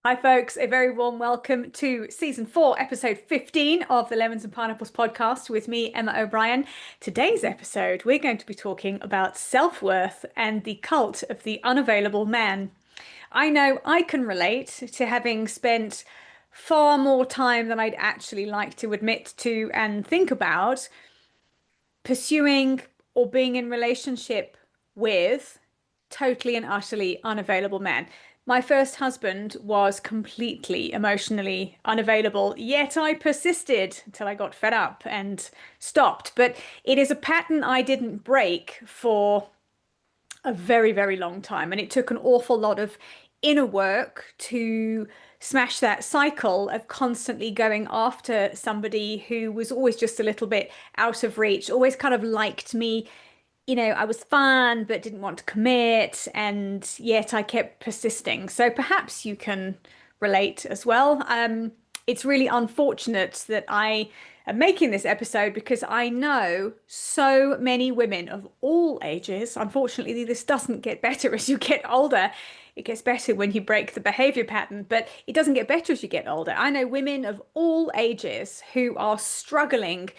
Hi, folks. A very warm welcome to season 4, episode 15 of the Lemons and Pineapples podcast with me, Emma O'Brien. Today's episode, we're going to be talking about self-worth and the cult of the unavailable man. I know I can relate to having spent far more time than I'd actually like to admit to and think about pursuing or being in relationship with totally and utterly unavailable men. My first husband was completely emotionally unavailable, yet I persisted until I got fed up and stopped. But it is a pattern I didn't break for a very, very long time. And it took an awful lot of inner work to smash that cycle of constantly going after somebody who was always just a little bit out of reach, always kind of liked me. I was fun but didn't want to commit, and yet I kept persisting. So perhaps you can relate as well. It's really unfortunate that I am making this episode because I know so many women of all ages. Unfortunately, this doesn't get better as you get older. It gets better when you break the behavior pattern, but it doesn't get better as you get older. I know women of all ages who are struggling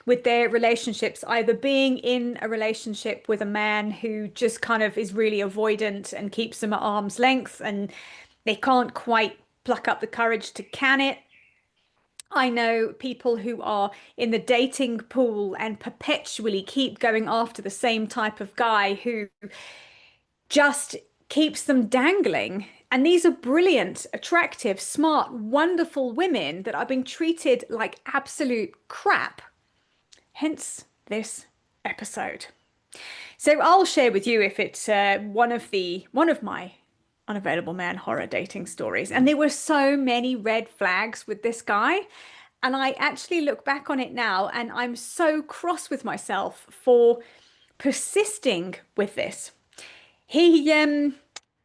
with their relationships, either being in a relationship with a man who just kind of is really avoidant and keeps them at arm's length and they can't quite pluck up the courage to can it. I know people who are in the dating pool and perpetually keep going after the same type of guy who just keeps them dangling. And these are brilliant, attractive, smart, wonderful women that are being treated like absolute crap. Hence this episode. So I'll share with you if it's one of my unavailable man horror dating stories. And there were so many red flags with this guy. And I actually look back on it now and I'm so cross with myself for persisting with this. He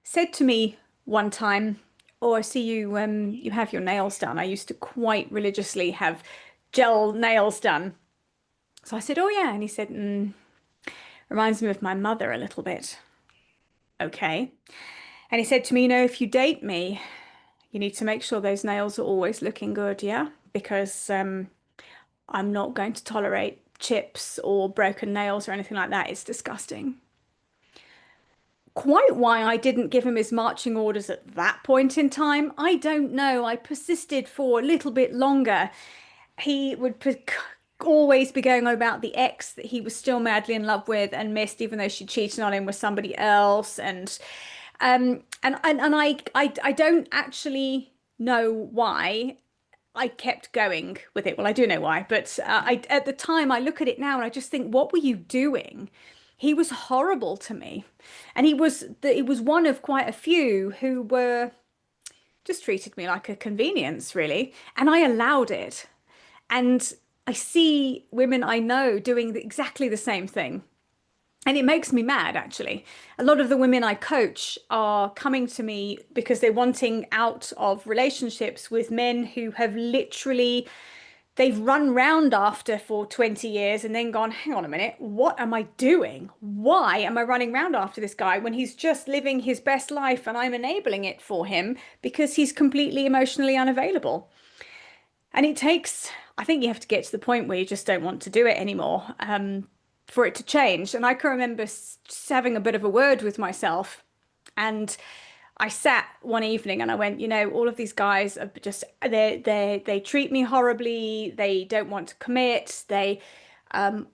said to me one time, "Oh, I see you have your nails done." I used to quite religiously have gel nails done. So I said, "Oh yeah." And he said, "Reminds me of my mother a little bit." Okay. And he said to me, "If you date me, you need to make sure those nails are always looking good, yeah? Because I'm not going to tolerate chips or broken nails or anything like that. It's disgusting." Quite why I didn't give him his marching orders at that point in time, I don't know. I persisted for a little bit longer. He would always be going on about the ex that he was still madly in love with and missed, even though she cheated on him with somebody else. And I don't actually know why I kept going with it. Well, I do know why, but I at the time I look at it now and I just think, what were you doing? He was horrible to me, and he was one of quite a few who were just treated me like a convenience, really, and I allowed it. And I see women I know doing exactly the same thing. And it makes me mad, actually. A lot of the women I coach are coming to me because they're wanting out of relationships with men who have literally, they've run round after for 20 years and then gone, hang on a minute, what am I doing? Why am I running round after this guy when he's just living his best life and I'm enabling it for him because he's completely emotionally unavailable? And it takes, I think you have to get to the point where you just don't want to do it anymore, for it to change. And I can remember just having a bit of a word with myself. And I sat one evening and I went, all of these guys are just, they treat me horribly. They don't want to commit. I'm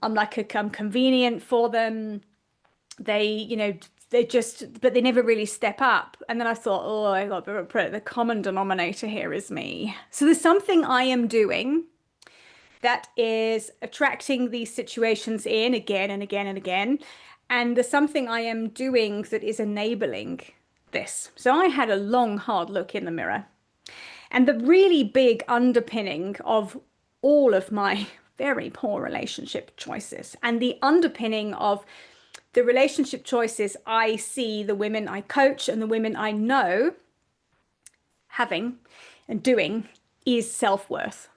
convenient for them. They just, but they never really step up. And then I thought, oh, I got to put the common denominator here is me. So there's something I am doing that is attracting these situations in again and again and again. And there's something I am doing that is enabling this. So I had a long, hard look in the mirror. And the really big underpinning of all of my very poor relationship choices and the underpinning of the relationship choices I see the women I coach and the women I know having and doing is self-worth.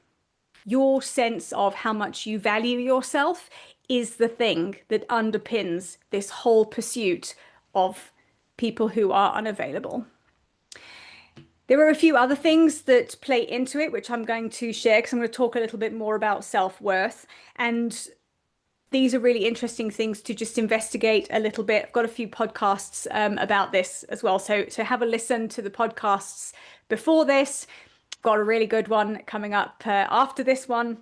Your sense of how much you value yourself is the thing that underpins this whole pursuit of people who are unavailable. There are a few other things that play into it, which I'm going to share because I'm going to talk a little bit more about self-worth. And these are really interesting things to just investigate a little bit. I've got a few podcasts about this as well. So have a listen to the podcasts before this. Got a really good one coming up after this one.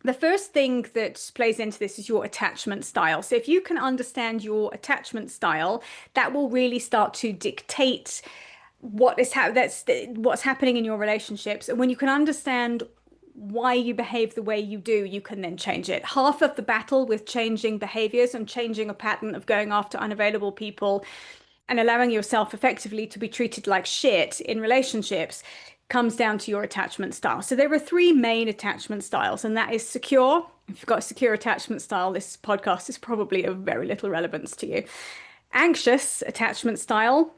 The first thing that plays into this is your attachment style. So if you can understand your attachment style, that will really start to dictate what's happening in your relationships. And when you can understand why you behave the way you do, you can then change it. Half of the battle with changing behaviors and changing a pattern of going after unavailable people and allowing yourself effectively to be treated like shit in relationships comes down to your attachment style. So there are three main attachment styles, and that is secure. If you've got a secure attachment style, this podcast is probably of very little relevance to you. Anxious attachment style,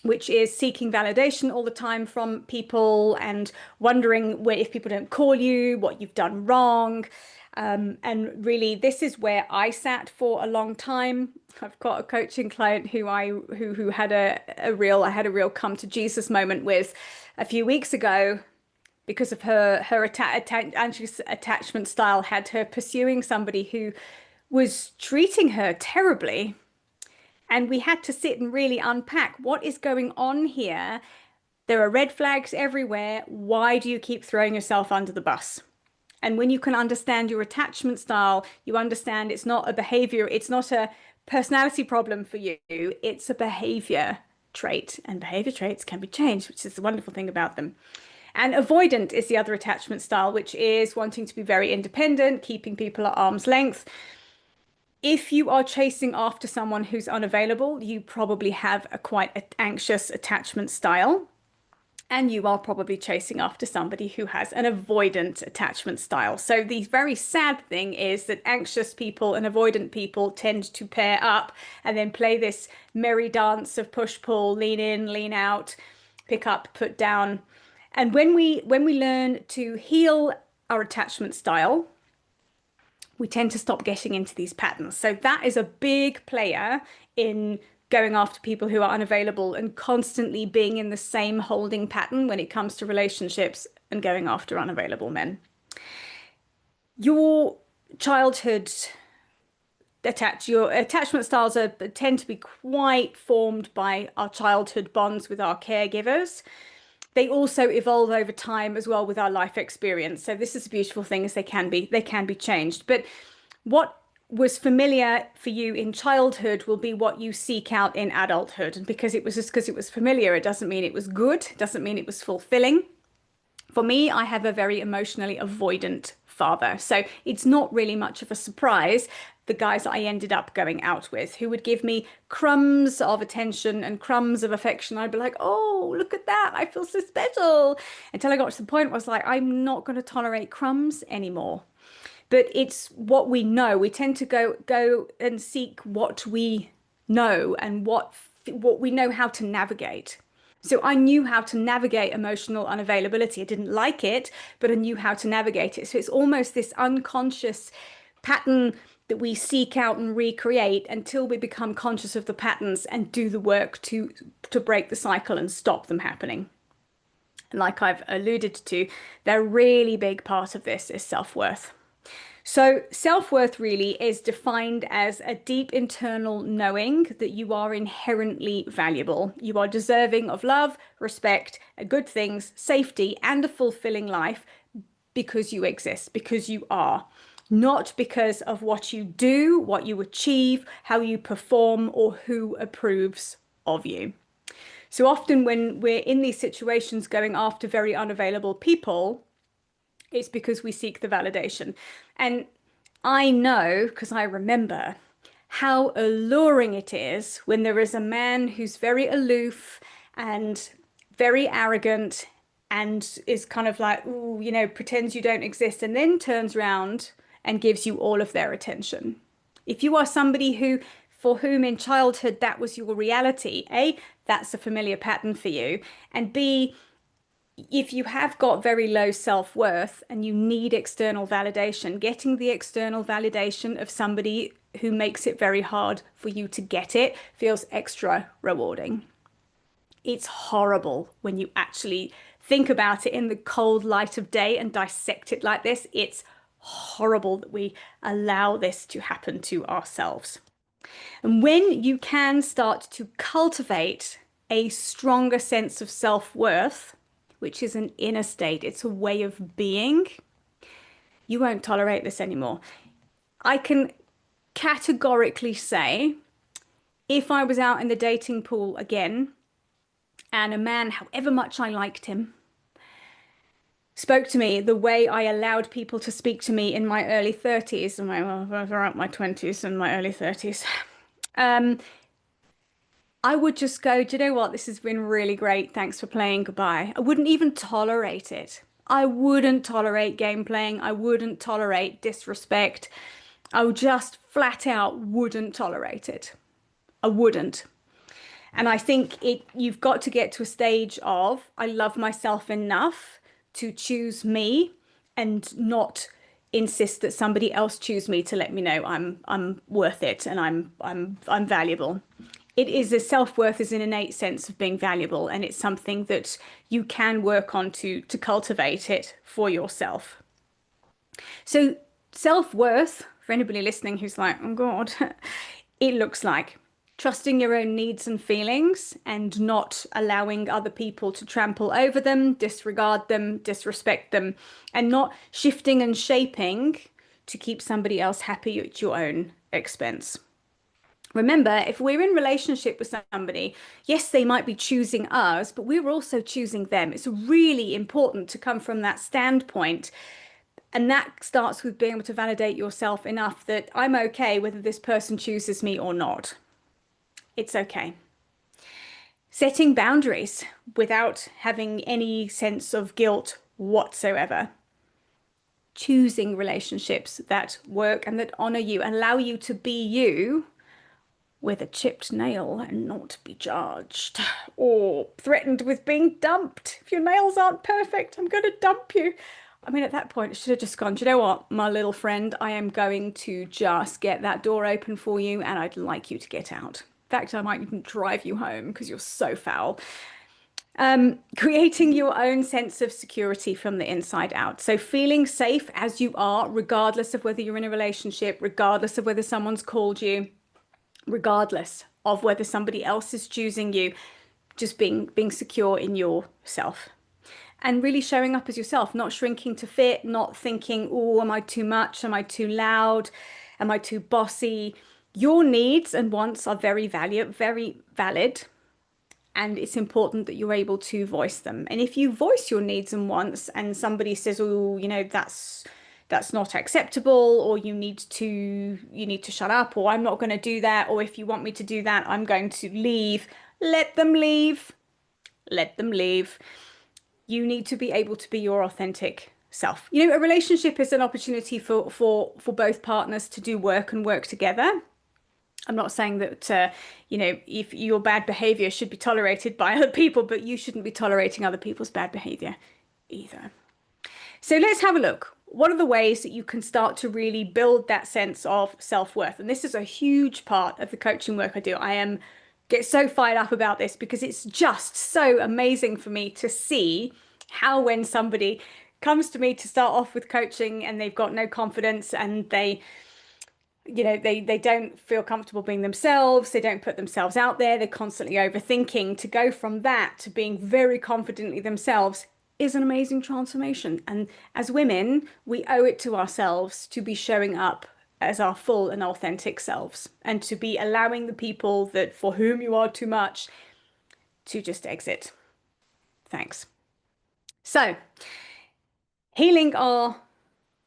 which is seeking validation all the time from people and wondering if people don't call you, what you've done wrong. And really, this is where I sat for a long time. I've got a coaching client who had a real come to Jesus moment with a few weeks ago because of her anxious attachment style had her pursuing somebody who was treating her terribly. And we had to sit and really unpack what is going on here. There are red flags everywhere. Why do you keep throwing yourself under the bus? And when you can understand your attachment style, you understand it's not a behavior, it's not a personality problem for you, it's a behavior trait. And behavior traits can be changed, which is the wonderful thing about them. And avoidant is the other attachment style, which is wanting to be very independent, keeping people at arm's length. If you are chasing after someone who's unavailable, you probably have a quite anxious attachment style. And you are probably chasing after somebody who has an avoidant attachment style. So the very sad thing is that anxious people and avoidant people tend to pair up and then play this merry dance of push-pull, lean in, lean out, pick up, put down. And when we learn to heal our attachment style, we tend to stop getting into these patterns. So that is a big player in going after people who are unavailable and constantly being in the same holding pattern when it comes to relationships and going after unavailable men. Your attachment styles tend to be quite formed by our childhood bonds with our caregivers. They also evolve over time as well with our life experience. So this is a beautiful thing, as they can be changed. But what was familiar for you in childhood will be what you seek out in adulthood. And because it was familiar, it doesn't mean it was good, it doesn't mean it was fulfilling. For me, I have a very emotionally avoidant father. So it's not really much of a surprise the guys I ended up going out with, who would give me crumbs of attention and crumbs of affection. I'd be like, oh, look at that, I feel so special. Until I got to the point where I was like, I'm not going to tolerate crumbs anymore. But it's what we know. We tend to go and seek what we know and what we know how to navigate. So I knew how to navigate emotional unavailability. I didn't like it, but I knew how to navigate it. So it's almost this unconscious pattern that we seek out and recreate until we become conscious of the patterns and do the work to break the cycle and stop them happening. And like I've alluded to, the really big part of this is self-worth. So self-worth really is defined as a deep internal knowing that you are inherently valuable. You are deserving of love, respect, good things, safety, and a fulfilling life because you exist, because you are, not because of what you do, what you achieve, how you perform, or who approves of you. So often when we're in these situations going after very unavailable people, it's because we seek the validation. And I know, because I remember, how alluring it is when there is a man who's very aloof and very arrogant and is kind of like, ooh, you know, pretends you don't exist and then turns around and gives you all of their attention. If you are somebody for whom in childhood that was your reality, A, that's a familiar pattern for you, and B, if you have got very low self-worth and you need external validation, getting the external validation of somebody who makes it very hard for you to get it feels extra rewarding. It's horrible when you actually think about it in the cold light of day and dissect it like this. It's horrible that we allow this to happen to ourselves. And when you can start to cultivate a stronger sense of self-worth, which is an inner state, it's a way of being, you won't tolerate this anymore. I can categorically say, if I was out in the dating pool again and a man, however much I liked him, spoke to me the way I allowed people to speak to me in my early 30s, and throughout my 20s and my early 30s, I would just go, do you know what? This has been really great. Thanks for playing. Goodbye. I wouldn't even tolerate it. I wouldn't tolerate game playing. I wouldn't tolerate disrespect. I would just flat out wouldn't tolerate it. I wouldn't. And I think you've got to get to a stage of I love myself enough to choose me and not insist that somebody else choose me to let me know I'm worth it and I'm valuable. It is a self-worth is an innate sense of being valuable, and it's something that you can work on to cultivate it for yourself. So self-worth, for anybody listening who's like, oh God, it looks like trusting your own needs and feelings and not allowing other people to trample over them, disregard them, disrespect them, and not shifting and shaping to keep somebody else happy at your own expense. Remember, if we're in relationship with somebody, yes, they might be choosing us, but we're also choosing them. It's really important to come from that standpoint. And that starts with being able to validate yourself enough that I'm okay whether this person chooses me or not. It's okay. Setting boundaries without having any sense of guilt whatsoever. Choosing relationships that work and that honor you and allow you to be you with a chipped nail and not be judged or threatened with being dumped. If your nails aren't perfect, I'm going to dump you. I mean, at that point, I should have just gone, do you know what, my little friend, I am going to just get that door open for you and I'd like you to get out. In fact, I might even drive you home because you're so foul. Creating your own sense of security from the inside out. So feeling safe as you are, regardless of whether you're in a relationship, regardless of whether someone's called you, regardless of whether somebody else is choosing you, just being secure in yourself and really showing up as yourself, not shrinking to fit, not thinking, oh, am I too much? Am I too loud? Am I too bossy? Your needs and wants are very valid. And it's important that you're able to voice them. And if you voice your needs and wants and somebody says, oh, you know, that's not acceptable, or you need to shut up, or I'm not going to do that, or if you want me to do that, I'm going to leave. Let them leave. Let them leave. You need to be able to be your authentic self. You know, a relationship is an opportunity for both partners to do work and work together. I'm not saying that, you know, if your bad behavior should be tolerated by other people, but you shouldn't be tolerating other people's bad behavior either. So let's have a look. What are the ways that you can start to really build that sense of self-worth? And this is a huge part of the coaching work I do. Get so fired up about this because it's just so amazing for me to see how when somebody comes to me to start off with coaching and they've got no confidence and they don't feel comfortable being themselves, they don't put themselves out there, they're constantly overthinking, to go from that to being very confidently themselves is an amazing transformation. And as women, we owe it to ourselves to be showing up as our full and authentic selves and to be allowing the people that for whom you are too much to just exit. Thanks. So, healing our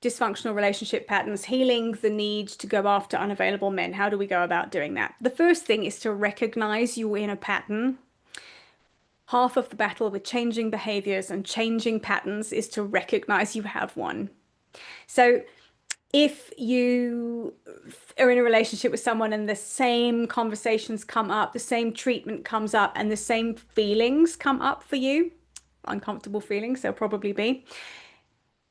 dysfunctional relationship patterns, healing the need to go after unavailable men. How do we go about doing that? The first thing is to recognize you're in a pattern. Half of the battle with changing behaviors and changing patterns is to recognize you have one. So if you are in a relationship with someone and the same conversations come up, the same treatment comes up, and the same feelings come up for you, uncomfortable feelings there'll probably be,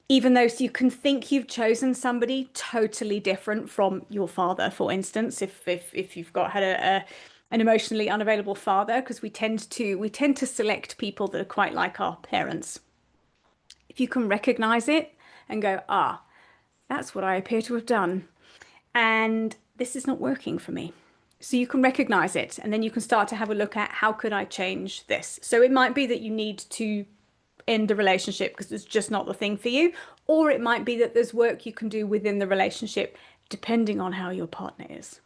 even though you can think you've chosen somebody totally different from your father, for instance, if you've had an emotionally unavailable father, because we tend to select people that are quite like our parents. If you can recognize it and go, ah, that's what I appear to have done, and this is not working for me. So you can recognize it, and then you can start to have a look at how could I change this. So it might be that you need to end the relationship because it's just not the thing for you, or it might be that there's work you can do within the relationship, depending on how your partner is.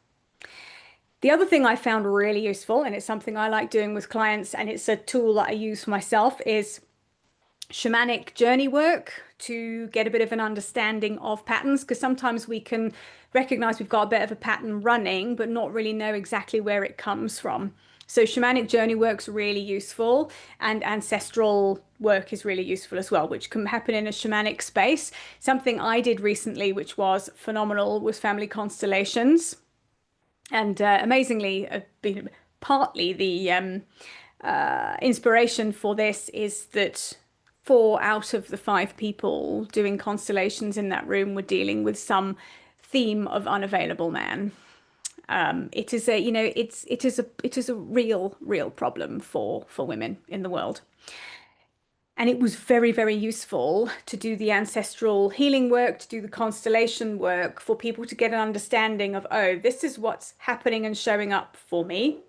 The other thing I found really useful, and it's something I like doing with clients, and it's a tool that I use for myself, is shamanic journey work to get a bit of an understanding of patterns, because sometimes we can recognize we've got a bit of a pattern running but not really know exactly where it comes from. So shamanic journey work's really useful, and ancestral work is really useful as well, which can happen in a shamanic space. Something I did recently, which was phenomenal, was family constellations. And amazingly, partly the inspiration for this is that 4 out of the 5 people doing constellations in that room were dealing with some theme of unavailable man. It is a, it is a real problem for women in the world. And it was very, very useful to do the ancestral healing work, to do the constellation work, for people to get an understanding of, oh, this is what's happening and showing up for me.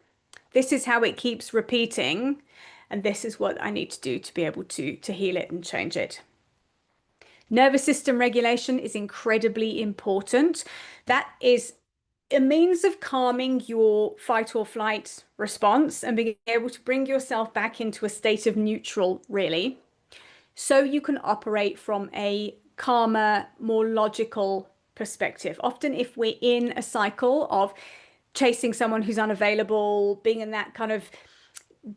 This is how it keeps repeating. And this is what I need to do to be able to heal it and change it. Nervous system regulation is incredibly important. That is a means of calming your fight or flight response and being able to bring yourself back into a state of neutral, really, so you can operate from a calmer, more logical perspective. Often, if we're in a cycle of chasing someone who's unavailable, being in that kind of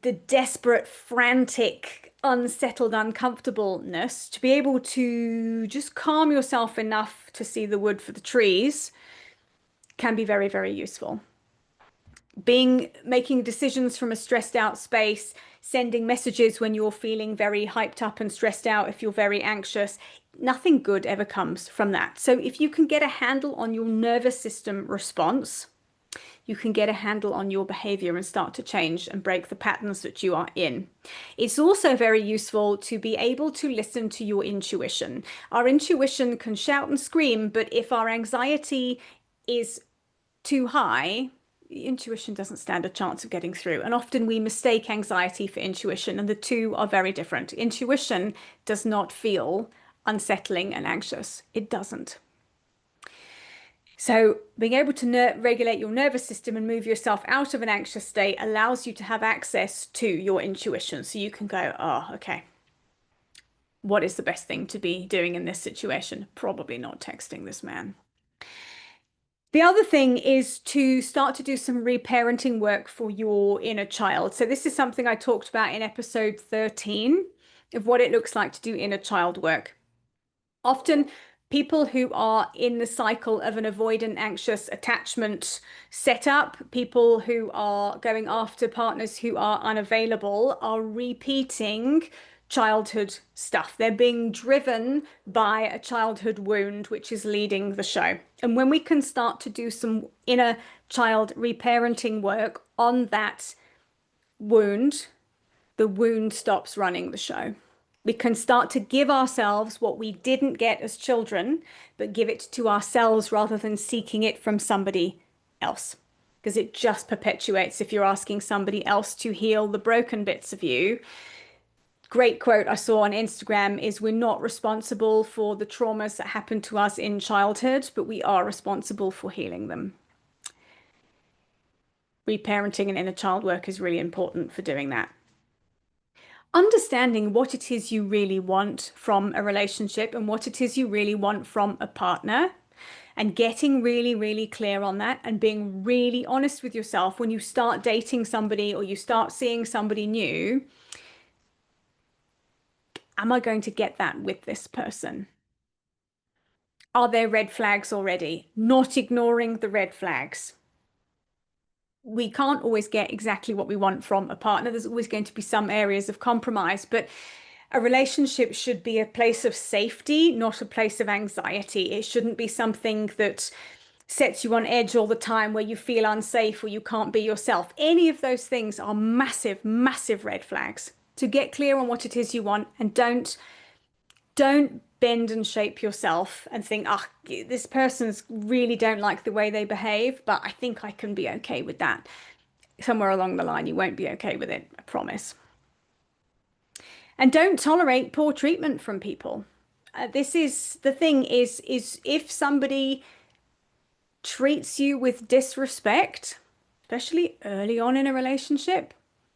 the desperate, frantic, unsettled uncomfortableness, to be able to just calm yourself enough to see the wood for the trees can be very, very useful. Making decisions from a stressed out space, sending messages when you're feeling very hyped up and stressed out, if you're very anxious, nothing good ever comes from that. So if you can get a handle on your nervous system response, you can get a handle on your behavior and start to change and break the patterns that you are in. It's also very useful to be able to listen to your intuition. Our intuition can shout and scream, but if our anxiety is too high, intuition doesn't stand a chance of getting through. And often we mistake anxiety for intuition, and the two are very different. Intuition does not feel unsettling and anxious. It doesn't. So being able to regulate your nervous system and move yourself out of an anxious state allows you to have access to your intuition. So you can go, oh, okay, what is the best thing to be doing in this situation? Probably not texting this man. The other thing is to start to do some reparenting work for your inner child. So this is something I talked about in episode 13 of what it looks like to do inner child work. Often people who are in the cycle of an avoidant, anxious attachment setup, people who are going after partners who are unavailable, are repeating childhood stuff. They're being driven by a childhood wound, which is leading the show. And when we can start to do some inner child reparenting work on that wound, the wound stops running the show. We can start to give ourselves what we didn't get as children, but give it to ourselves rather than seeking it from somebody else. Because it just perpetuates if you're asking somebody else to heal the broken bits of you. Great quote I saw on Instagram is, we're not responsible for the traumas that happened to us in childhood, but we are responsible for healing them. Reparenting and inner child work is really important for doing that. Understanding what it is you really want from a relationship and what it is you really want from a partner, and getting really, really clear on that and being really honest with yourself when you start dating somebody or you start seeing somebody new. Am I going to get that with this person? Are there red flags already? Not ignoring the red flags. We can't always get exactly what we want from a partner. There's always going to be some areas of compromise, but a relationship should be a place of safety, not a place of anxiety. It shouldn't be something that sets you on edge all the time, where you feel unsafe or you can't be yourself. Any of those things are massive, massive red flags. So get clear on what it is you want, and don't bend and shape yourself and think, ah, this person's really don't like the way they behave, but I think I can be okay with that. Somewhere along the line, you won't be okay with it, I promise. And don't tolerate poor treatment from people. This is the thing is if somebody treats you with disrespect, especially early on in a relationship,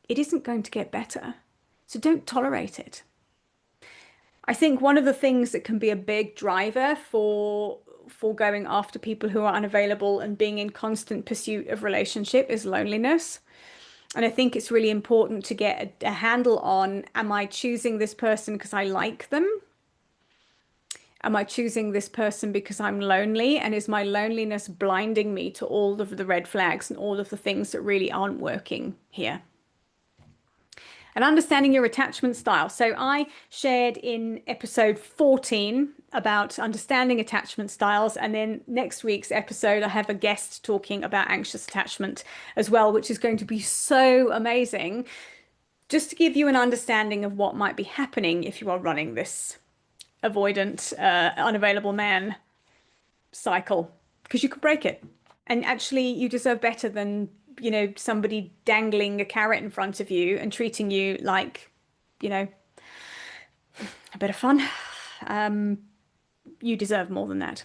it isn't going to get better. So don't tolerate it. I think one of the things that can be a big driver for going after people who are unavailable and being in constant pursuit of relationship is loneliness. And I think it's really important to get a handle on, am I choosing this person because I like them? Am I choosing this person because I'm lonely? And is my loneliness blinding me to all of the red flags and all of the things that really aren't working here? And understanding your attachment style. So I shared in episode 14 about understanding attachment styles. And then next week's episode, I have a guest talking about anxious attachment as well, which is going to be so amazing, just to give you an understanding of what might be happening if you are running this avoidant, unavailable man cycle, because you could break it. And actually, you deserve better than, you know, somebody dangling a carrot in front of you and treating you like, you know, a bit of fun. You deserve more than that.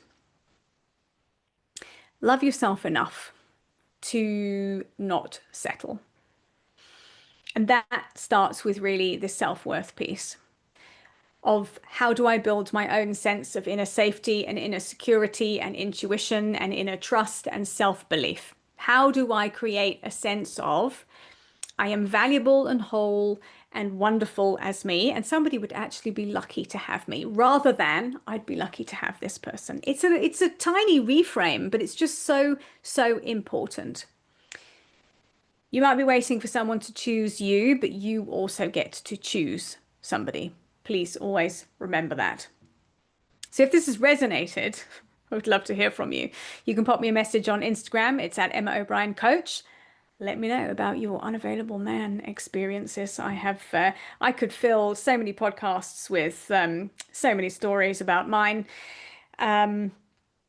Love yourself enough to not settle. And that starts with really the self-worth piece of, how do I build my own sense of inner safety and inner security and intuition and inner trust and self-belief? How do I create a sense of, I am valuable and whole and wonderful as me, and somebody would actually be lucky to have me, rather than I'd be lucky to have this person. It's a tiny reframe, but it's just so important. You might be waiting for someone to choose you, but you also get to choose somebody. Please always remember that. So if this has resonated, I would love to hear from you. You can pop me a message on Instagram. It's at Emma O'Brien Coach. Let me know about your unavailable man experiences. I could fill so many podcasts with so many stories about mine. And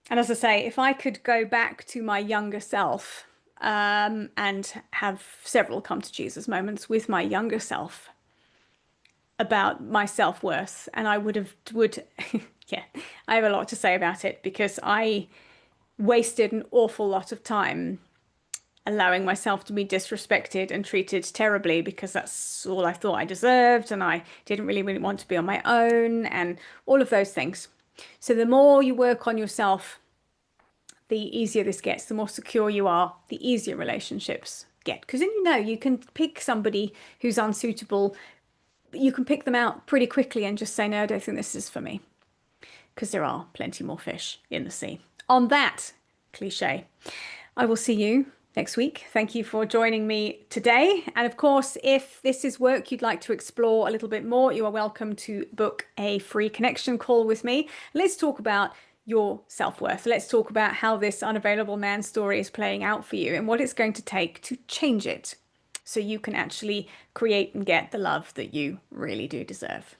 as I say, if I could go back to my younger self and have several come to Jesus moments with my younger self about my self-worth, and I would yeah, I have a lot to say about it, because I wasted an awful lot of time allowing myself to be disrespected and treated terribly, because that's all I thought I deserved, and I didn't really want to be on my own, and all of those things. So the more you work on yourself, the easier this gets. The more secure you are, the easier relationships get, because then you can pick somebody who's unsuitable. You can pick them out pretty quickly and just say, no, I don't think this is for me, because there are plenty more fish in the sea. On that cliche, I will see you next week. Thank you for joining me today. And of course, if this is work you'd like to explore a little bit more, you are welcome to book a free connection call with me. Let's talk about your self-worth. Let's talk about how this unavailable man story is playing out for you and what it's going to take to change it, so you can actually create and get the love that you really do deserve.